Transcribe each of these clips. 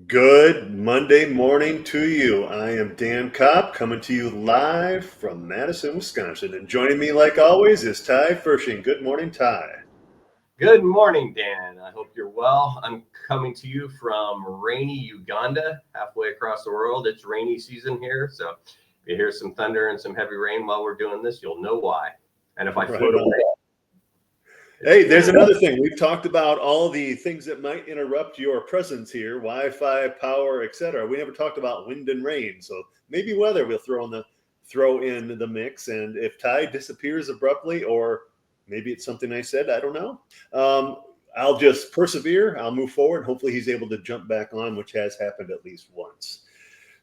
Good Monday morning to you. I am Dan Kopp coming to you live from Madison, Wisconsin. And joining me, like always, is Ty Fershing. Good morning, Ty. Good morning, Dan. I hope you're well. I'm coming to you from rainy Uganda, halfway across the world. It's rainy season here, so if you hear some thunder and some heavy rain while we're doing this, you'll know why. And if I Right float on. away, Hey, there's another thing. We've talked about all the things that might interrupt your presence here, Wi-Fi, power, etc. We never talked about wind and rain, so maybe weather we'll throw in the mix. And if Ty disappears abruptly, or maybe it's something I said, I don't know. I'll just persevere. I'll move forward. Hopefully, he's able to jump back on, which has happened at least once.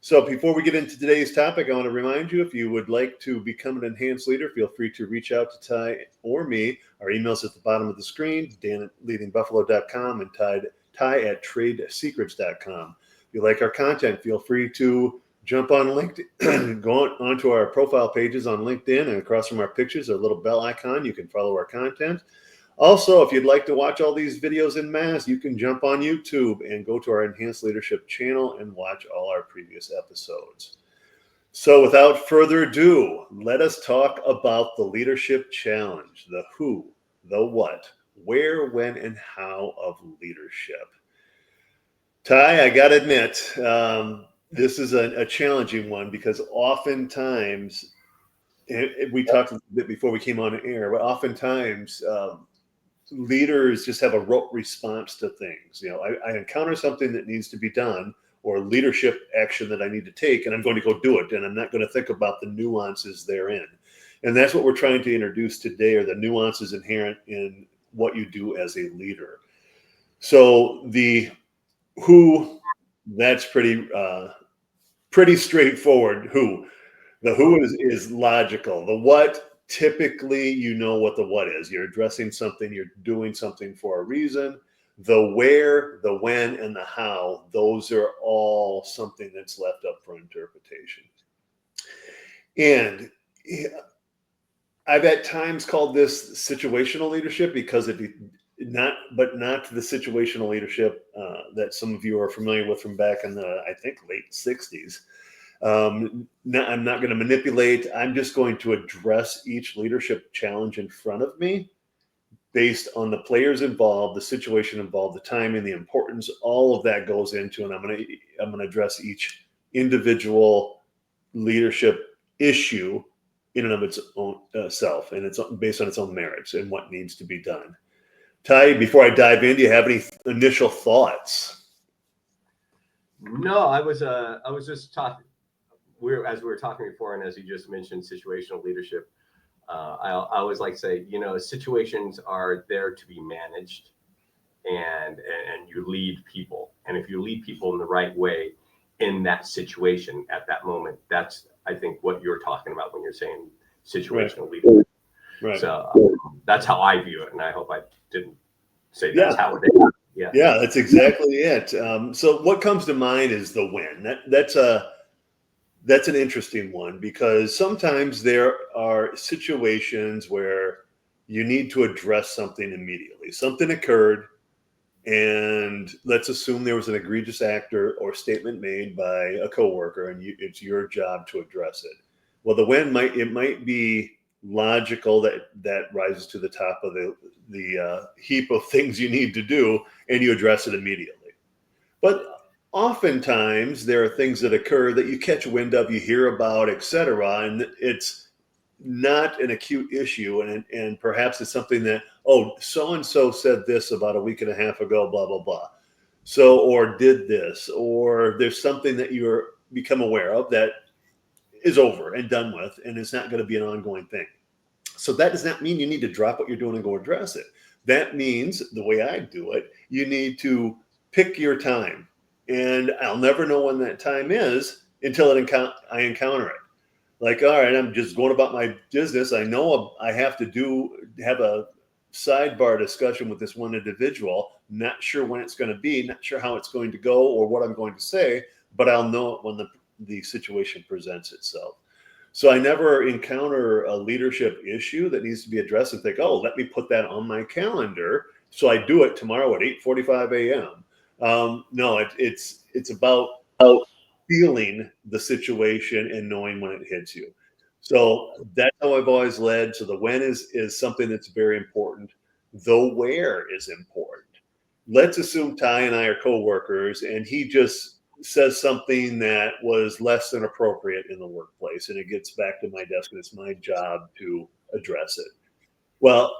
So before we get into today's topic, I want to remind you, if you would like to become an enhanced leader, feel free to reach out to Ty or me. Our email's at the bottom of the screen, dan@leadingbuffalo.com and ty@tradesecrets.com. If you like our content, feel free to jump on LinkedIn, go onto our profile pages on LinkedIn, and across from our pictures, a little bell icon. You can follow our content. Also, if you'd like to watch all these videos in mass, you can jump on YouTube and go to our Enhanced Leadership channel and watch all our previous episodes. So without further ado, let us talk about the Leadership Challenge, the who, the what, where, when, and how of leadership. Ty, I got to admit, this is a challenging one because oftentimes, we talked a bit before we came on air, but oftentimes, leaders just have a rote response to things. I encounter something that needs to be done or leadership action that I need to take, and I'm going to go do it, and I'm not going to think about the nuances therein. And that's what we're trying to introduce today, are the nuances inherent in what you do as a leader. So the who, that's pretty straightforward. The who is logical. The what, typically, you know what the what is. You're addressing something, you're doing something for a reason. The where, the when, and the how, those are all something that's left up for interpretation. And I've at times called this situational leadership because not the situational leadership that some of you are familiar with from back in the, I think, late 60s. I'm not going to manipulate. I'm just going to address each leadership challenge in front of me based on the players involved, the situation involved, the timing, the importance. All of that goes into, and I'm going to address each individual leadership issue in and of its own self, and it's based on its own merits and what needs to be done. Ty, before I dive in, do you have any initial thoughts? No, I was just talking. As we were talking before, and as you just mentioned, situational leadership. I always like to say, situations are there to be managed, and you lead people. And if you lead people in the right way in that situation at that moment, that's, I think, what you're talking about when you're saying situational leadership. Right. So that's how I view it, and I hope I didn't say that's how it is. Yeah, that's exactly it. So what comes to mind is the when. That's an interesting one, because sometimes there are situations where you need to address something immediately. Something occurred, and let's assume there was an egregious act or statement made by a coworker, and it's your job to address it. Well, the when might be logical that rises to the top of the heap of things you need to do, and you address it immediately. But oftentimes there are things that occur that you catch wind of, you hear about, etc., and it's not an acute issue, and perhaps it's something that, so and so said this about a week and a half ago, blah blah blah, so, or did this, or there's something that you're become aware of that is over and done with, and it's not going to be an ongoing thing. So that does not mean you need to drop what you're doing and go address it. That means, the way I do it, you need to pick your time. And I'll never know when that time is until I encounter it. Like, all right, I'm just going about my business. I know I have to have a sidebar discussion with this one individual. Not sure when it's going to be, not sure how it's going to go or what I'm going to say, but I'll know it when the situation presents itself. So I never encounter a leadership issue that needs to be addressed and think, let me put that on my calendar so I do it tomorrow at 8:45 a.m. No, it's about feeling the situation and knowing when it hits you. So that's how I've always led. So the when is something that's very important. The where is important. Let's assume Ty and I are coworkers, and he just says something that was less than appropriate in the workplace, and it gets back to my desk, and it's my job to address it. Well,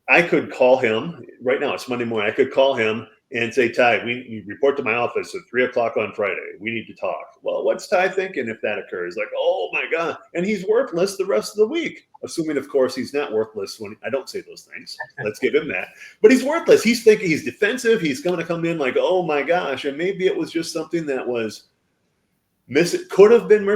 I could call him right now. It's Monday morning. I could call him and say, Ty, you report to my office at 3 o'clock on Friday. We need to talk. Well, what's Ty thinking if that occurs? Like, oh my God. And he's worthless the rest of the week. Assuming, of course, he's not worthless when I don't say those things. Let's give him that. But he's worthless. He's thinking he's defensive. He's going to come in like, oh my gosh. And maybe it was just something that was could have been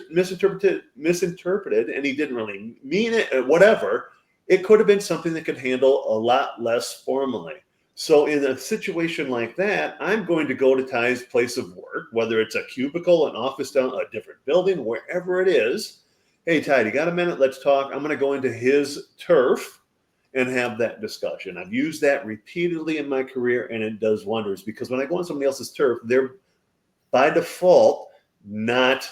misinterpreted, and he didn't really mean it, whatever. It could have been something that could handle a lot less formally. So in a situation like that, I'm going to go to Ty's place of work, whether it's a cubicle, an office down a different building, wherever it is. Hey, Ty, you got a minute? Let's talk. I'm going to go into his turf and have that discussion. I've used that repeatedly in my career, and it does wonders, because when I go on somebody else's turf, they're by default not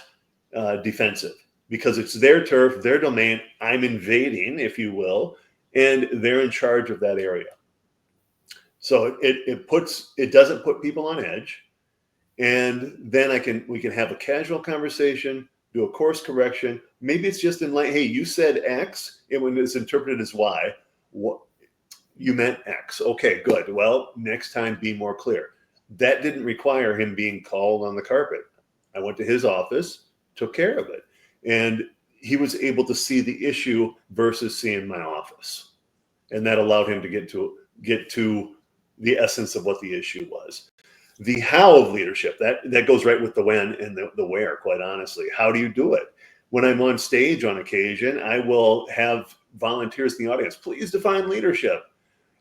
defensive, because it's their turf, their domain. I'm invading, if you will, and they're in charge of that area. So it doesn't put people on edge, and then we can have a casual conversation, do a course correction. Maybe it's just in like, hey, you said X, and when it's interpreted as Y, what you meant X. Okay, good. Well, next time be more clear. That didn't require him being called on the carpet. I went to his office, took care of it. And he was able to see the issue versus seeing my office. And that allowed him to get to the essence of what the issue was. The how of leadership, that goes right with the when and the where, quite honestly. How do you do it? When I'm on stage on occasion, I will have volunteers in the audience, please define leadership.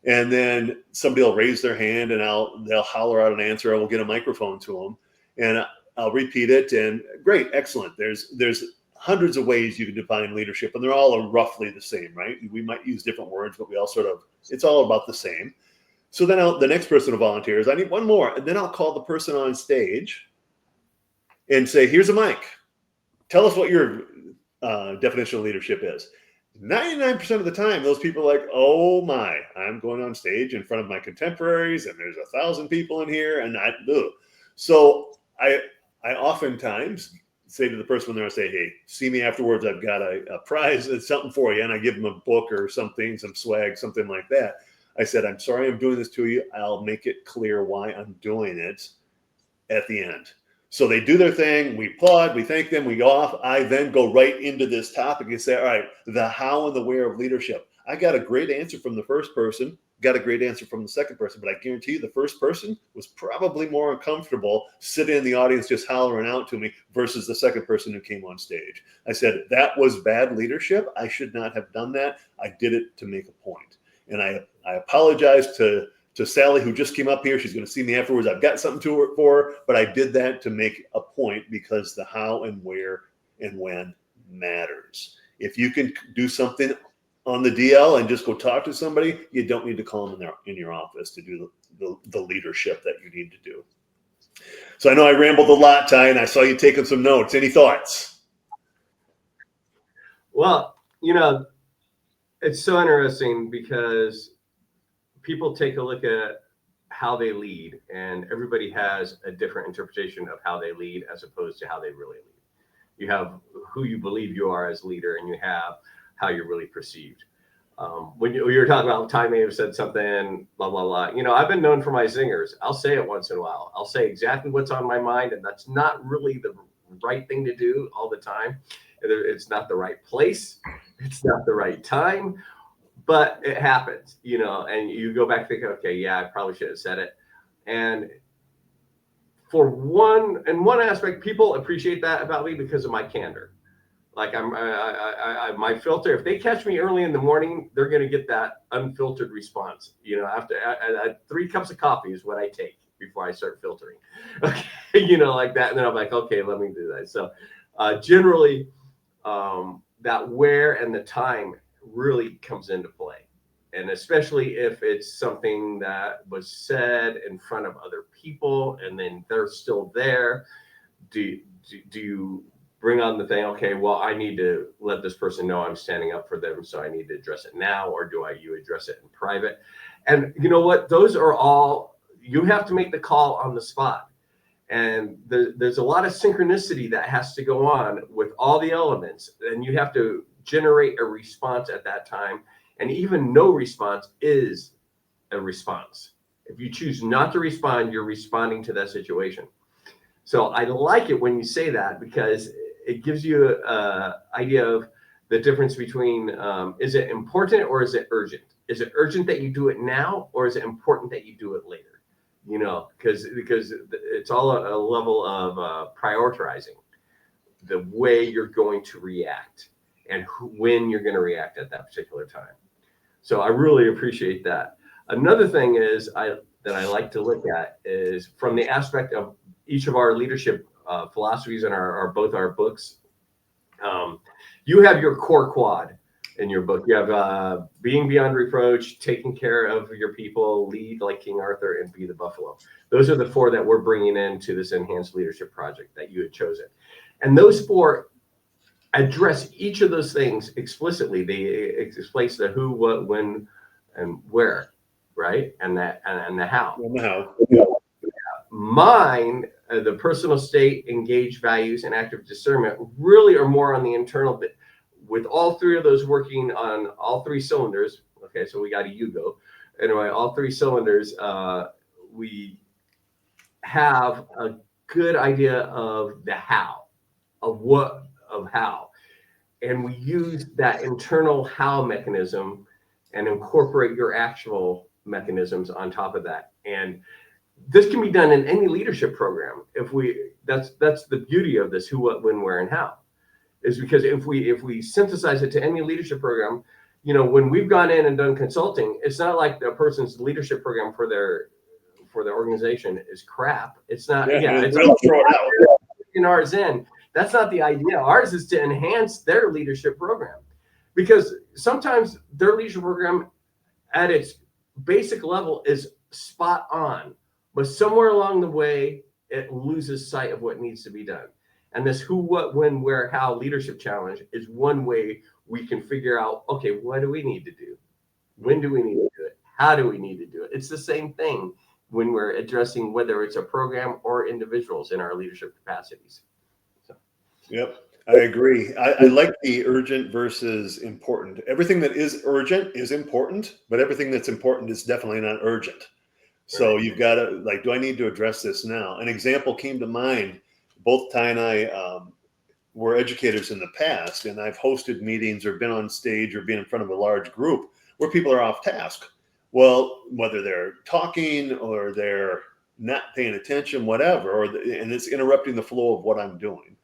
And then somebody will raise their hand, and they'll holler out an answer. I will get a microphone to them, and I'll repeat it. And great, excellent. There's hundreds of ways you can define leadership, and they're all roughly the same, right? We might use different words, but we all it's all about the same. So then the next person who volunteers, I need one more, and then I'll call the person on stage and say, here's a mic. Tell us what your definition of leadership is. 99% of the time, those people are like, oh my, I'm going on stage in front of my contemporaries, and there's 1,000 people in here, and so I oftentimes say to the person when they're, I say, hey, see me afterwards. I've got a prize, it's something for you, and I give them a book or something, some swag, something like that. I said, I'm sorry I'm doing this to you. I'll make it clear why I'm doing it at the end. So they do their thing, we applaud, we thank them, we go off. I then go right into this topic and say, all right, the how and the where of leadership. I got a great answer from the first person, got a great answer from the second person, but I guarantee you the first person was probably more uncomfortable sitting in the audience just hollering out to me versus the second person who came on stage. I said, that was bad leadership. I should not have done that. I did it to make a point. And I apologize to Sally, who just came up here. She's going to see me afterwards. I've got something for her, but I did that to make a point, because the how and where and when matters. If you can do something on the DL and just go talk to somebody, you don't need to call them in your office to do the leadership that you need to do. So I know I rambled a lot, Ty, and I saw you taking some notes. Any thoughts? Well, it's so interesting, because people take a look at how they lead, and everybody has a different interpretation of how they lead as opposed to how they really lead. You have who you believe you are as leader, and you have how you're really perceived. When you were talking about, Ty may have said something, blah, blah, blah. I've been known for my zingers. I'll say it once in a while. I'll say exactly what's on my mind, and that's not really the right thing to do all the time. It's not the right place. It's not the right time. But it happens, and you go back thinking, okay, yeah, I probably should have said it. And for one aspect, people appreciate that about me because of my candor. Like my filter, if they catch me early in the morning, they're going to get that unfiltered response. After 3 cups of coffee is what I take before I start filtering. Okay, like that. And then I'm like, okay, let me do that. So generally, that where and the time really comes into play. And especially if it's something that was said in front of other people and then they're still there, do you bring on the thing, okay, well, I need to let this person know I'm standing up for them, so I need to address it now, or you address it in private? And you know what? Those are all, you have to make the call on the spot. And there's a lot of synchronicity that has to go on with all the elements, and you have to generate a response at that time. And even no response is a response. If you choose not to respond, you're responding to that situation. So I like it when you say that, because it gives you an idea of the difference between is it important or is it urgent? Is it urgent that you do it now, or is it important that you do it later? You know, because it's all a level of prioritizing the way you're going to react and when you're going to react at that particular time. So I really appreciate that. Another thing is that I like to look at is from the aspect of each of our leadership philosophies in both our books. You have your core quad in your book. You have being beyond reproach, taking care of your people, lead like King Arthur, and be the buffalo. Those are the 4 that we're bringing into this enhanced leadership project that you had chosen. And those 4 address each of those things explicitly. They explain the who, what, when, and where, right? And the how. Mine, the personal state, engaged values, and active discernment really are more on the internal bit, with all 3 of those working on all 3 cylinders. Okay, so we got a Yugo. Anyway, all 3 cylinders, we have a good idea of the how, of how. And we use that internal how mechanism and incorporate your actual mechanisms on top of that. And this can be done in any leadership program. That's the beauty of this who, what, when, where, and how, is because if we synthesize it to any leadership program, you know, when we've gone in and done consulting, it's not like the person's leadership program for their organization is crap. It's not. It's throw it out. In ours in. That's not the idea. Ours is to enhance their leadership program, because sometimes their leadership program at its basic level is spot on, but somewhere along the way, it loses sight of what needs to be done. And this who, what, when, where, how leadership challenge is one way we can figure out, okay, what do we need to do? When do we need to do it? How do we need to do it? It's the same thing when we're addressing whether it's a program or individuals in our leadership capacities. So. Yep, I agree. I like the urgent versus important. Everything that is urgent is important, but everything that's important is definitely not urgent. So you've got to, like, do I need to address this now? An example came to mind. Both Ty and I were educators in the past, and I've hosted meetings or been on stage or been in front of a large group where people are off task. Well, whether they're talking or they're not paying attention, whatever, and it's interrupting the flow of what I'm doing.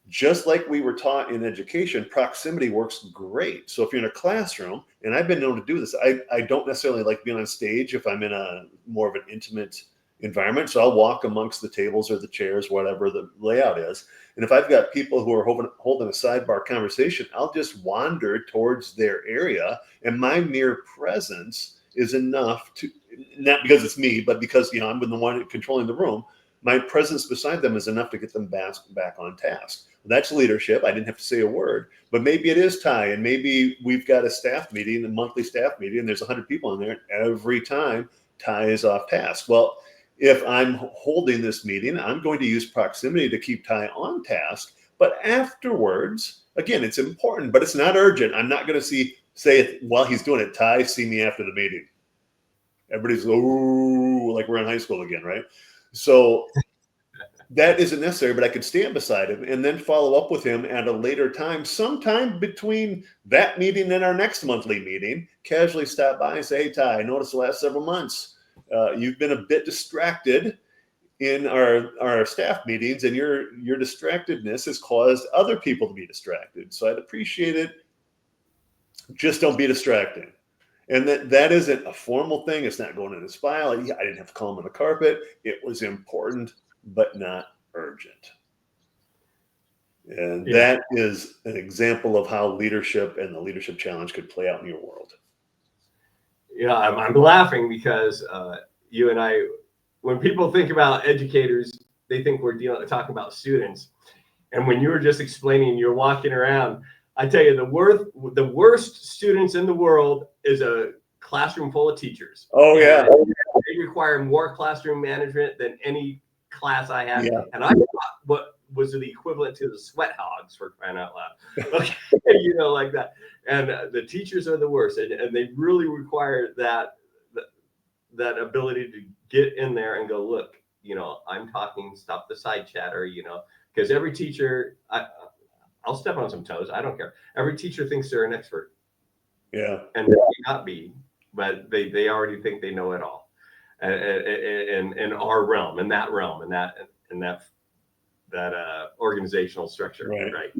Just like we were taught in education, proximity works great. So if you're in a classroom, and I've been known to do this, I don't necessarily like being on stage if I'm in a more of an intimate environment. So I'll walk amongst the tables or the chairs, whatever the layout is. And if I've got people who are holding a sidebar conversation, I'll just wander towards their area. And my mere presence is enough to, not because it's me, but because, you know, I'm the one controlling the room. My presence beside them is enough to get them back on task. That's leadership. I didn't have to say a word, but maybe it is Ty, and maybe we've got a staff meeting, a monthly staff meeting, and there's 100 people in there. Every time Ty is off task. Well, if I'm holding this meeting, I'm going to use proximity to keep Ty on task. But afterwards, again, it's important, but it's not urgent. I'm not going to say it while he's doing it. Ty, see me after the meeting. Everybody's like we're in high school again, right? So that isn't necessary, but I could stand beside him and then follow up with him at a later time, sometime between that meeting and our next monthly meeting, casually stop by and say, hey, Ty, I noticed the last several months, you've been a bit distracted in our staff meetings, and your distractedness has caused other people to be distracted. So I'd appreciate it. Just don't be distracting. And that isn't a formal thing. It's not going in his file. I didn't have to call him on the carpet. It was important, but not urgent. And that is an example of how leadership and the leadership challenge could play out in your world. I'm laughing because you and I, when people think about educators, they think we're talking about students. And when you were just explaining, you're walking around, I tell you, the worst students in the world is a classroom full of teachers. Oh, yeah. They require more classroom management than any class I had. Yeah. And I thought what was the equivalent to the sweat hogs, for crying out loud. Okay, like that. And the teachers are the worst. And they really require that ability to get in there and go, look, I'm talking, stop the side chatter, because every teacher, I'll step on some toes. I don't care. Every teacher thinks they're an expert. Yeah. And they may not be, but they already think they know it all. In our realm, in that realm, in that organizational structure. Right.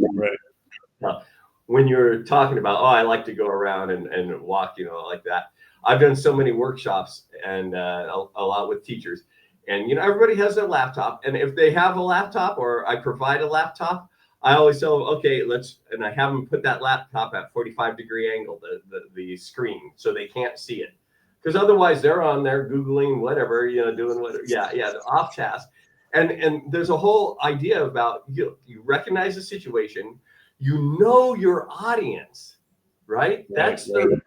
When you're talking about, I like to go around and walk, like that. I've done so many workshops and a lot with teachers, and everybody has their laptop, and if they have a laptop or I provide a laptop, I always tell them, okay, and I have them put that laptop at 45-degree angle, the screen, so they can't see it, because otherwise they're on there Googling whatever, doing whatever, the off task, and there's a whole idea about you recognize the situation, your audience, right? That's you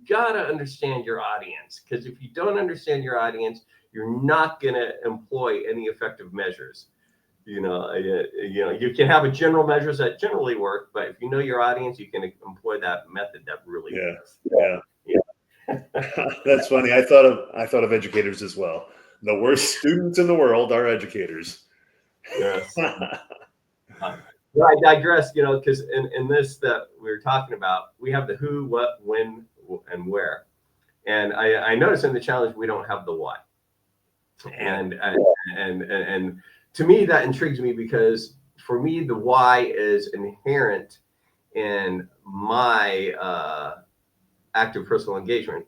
gotta understand your audience, because if you don't understand your audience, you're not gonna employ any effective measures. You can have a general measures that generally work, but if you know your audience, you can employ that method that really works. Yeah. That's funny. I thought of educators as well. The worst students in the world are educators. Yes. Well, I digress, because in this that we're talking about, we have the who, what, when, and where. And I noticed in the challenge, we don't have the why. And to me, that intrigues me, because for me, the why is inherent in my active personal engagement,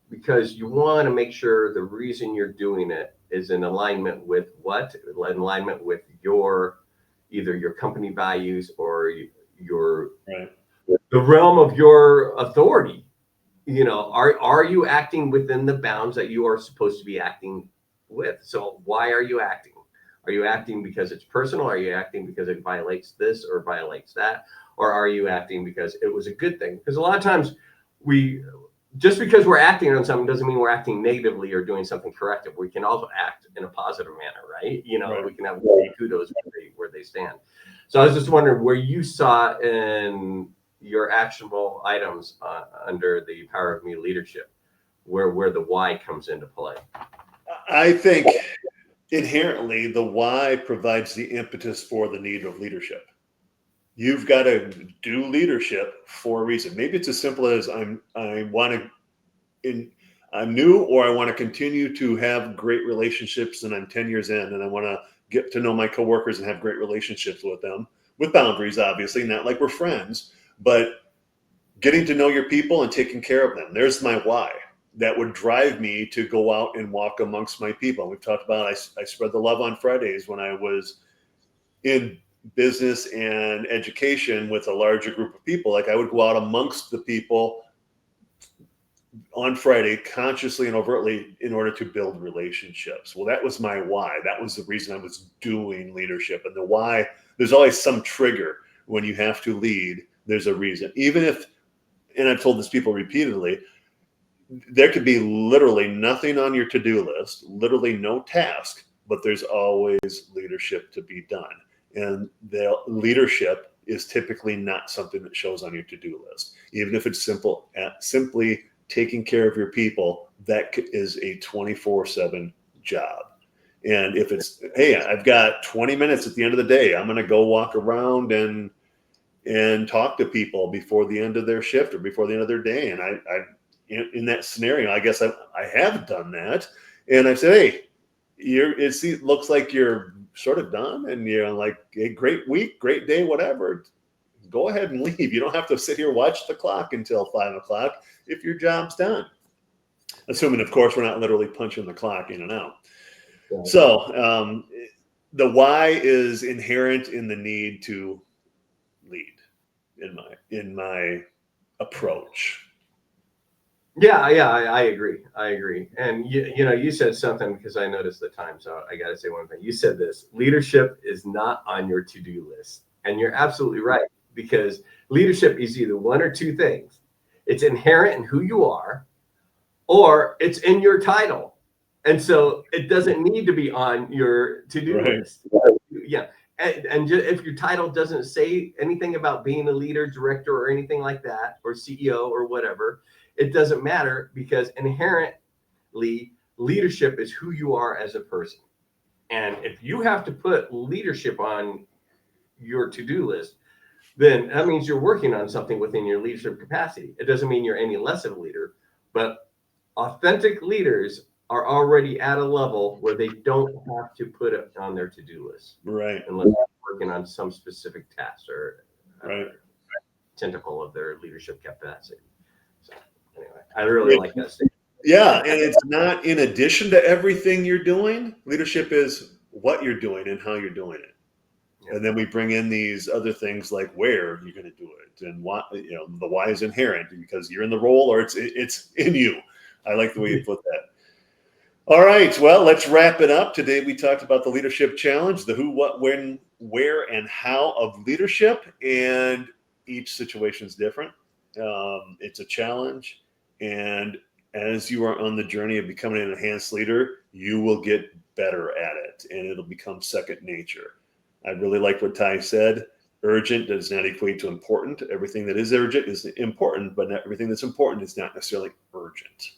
because you want to make sure the reason you're doing it is in alignment with either your company values or the realm of your authority. Are you acting within the bounds that you are supposed to be acting with? So why are you acting? Are you acting because it's personal? Are you acting because it violates this or violates that? Or are you acting because it was a good thing? Because a lot of times just because we're acting on something doesn't mean we're acting negatively or doing something corrective. We can also act in a positive manner, right? We can have kudos where they stand. So I was just wondering where you saw in your actionable items under the Power of Me leadership, where the why comes into play. I think inherently the why provides the impetus for the need of leadership. You've got to do leadership for a reason. Maybe it's as simple as I'm new, or I want to continue to have great relationships, and I'm 10 years in, and I want to get to know my coworkers and have great relationships with them, with boundaries, obviously, not like we're friends, but getting to know your people and taking care of them. There's my why. That would drive me to go out and walk amongst my people. We've talked about I spread the love on Fridays when I was in business and education with a larger group of people. Like I would go out amongst the people on Friday consciously and overtly in order to build relationships. Well, that was my why. That was the reason I was doing leadership. And the why, there's always some trigger when you have to lead. There's a reason. Even if, and I've told this people repeatedly, there could be literally nothing on your to-do list, literally no task, but there's always leadership to be done. And the leadership is typically not something that shows on your to-do list. Even if it's simply taking care of your people, that is a 24/7 job. And if it's, hey, I've got 20 minutes at the end of the day, I'm going to go walk around and talk to people before the end of their shift or before the end of their day. And I in that scenario, I guess I have done that. And I said, hey, it looks like you're sort of done, and you're like, hey, great week, great day, whatever. Go ahead and leave. You don't have to sit here, watch the clock until 5 o'clock if your job's done. Assuming, of course, we're not literally punching the clock in and out. Right. So the why is inherent in the need to lead in my approach. Yeah, I agree. I agree. And you said something because I noticed the time, so I got to say one thing. You said this: leadership is not on your to-do list, and you're absolutely right, because leadership is either one or two things. It's inherent in who you are, or it's in your title, and so it doesn't need to be on your to-do Right. list. Yeah, and if your title doesn't say anything about being a leader, director, or anything like that, or CEO or whatever, it doesn't matter, because inherently leadership is who you are as a person. And if you have to put leadership on your to-do list, then that means you're working on something within your leadership capacity. It doesn't mean you're any less of a leader, but authentic leaders are already at a level where they don't have to put it on their to-do list Right. unless they're working on some specific task or Right. tentacle of their leadership capacity. So anyway, I really like that statement. Yeah, and it's not in addition to everything you're doing. Leadership is what you're doing and how you're doing it. And then we bring in these other things like where you're going to do it and why. The why is inherent because you're in the role or it's in you. I like the way you put that. All right, well, let's wrap it up. Today we talked about the leadership challenge, the who, what, when, where, and how of leadership, and each situation is different. It's a challenge, and as you are on the journey of becoming an enhanced leader, you will get better at it, and it'll become second nature. I really like what Ty said. Urgent does not equate to important. Everything that is urgent is important, but not everything that's important is not necessarily urgent.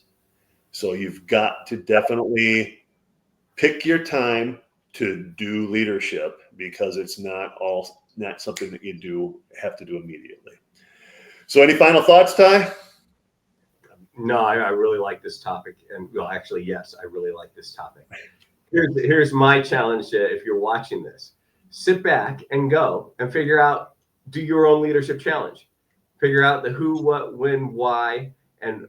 So you've got to definitely pick your time to do leadership because it's not something that you have to do immediately. So any final thoughts, Ty? No, I really like this topic. And well, actually, yes, I really like this topic. Here's my challenge if you're watching this. Sit back and go and figure out, do your own leadership challenge. Figure out the who, what, when, why, and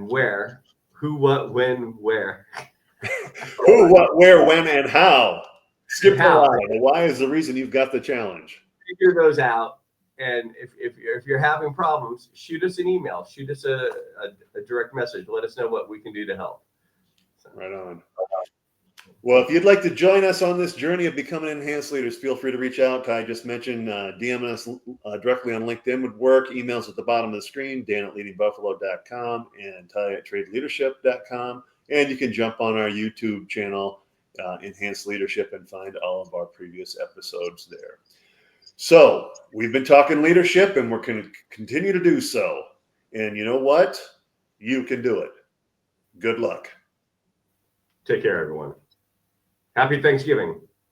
where. Who, what, when, where. Who, what, where, when, and how. Skip the How. why. The why is the reason you've got the challenge. Figure those out. And if you're having problems, shoot us an email, shoot us a direct message. Let us know what we can do to help. So. Right on. Well, if you'd like to join us on this journey of becoming enhanced leaders, feel free to reach out. Ty just mentioned DMing us directly on LinkedIn would work. Emails at the bottom of the screen, dan@leadingbuffalo.com and ty@tradeleadership.com. And you can jump on our YouTube channel, Enhanced Leadership, and find all of our previous episodes there. So we've been talking leadership, and we're going to continue to do so. And you know what? You can do it. Good luck. Take care, everyone. Happy Thanksgiving.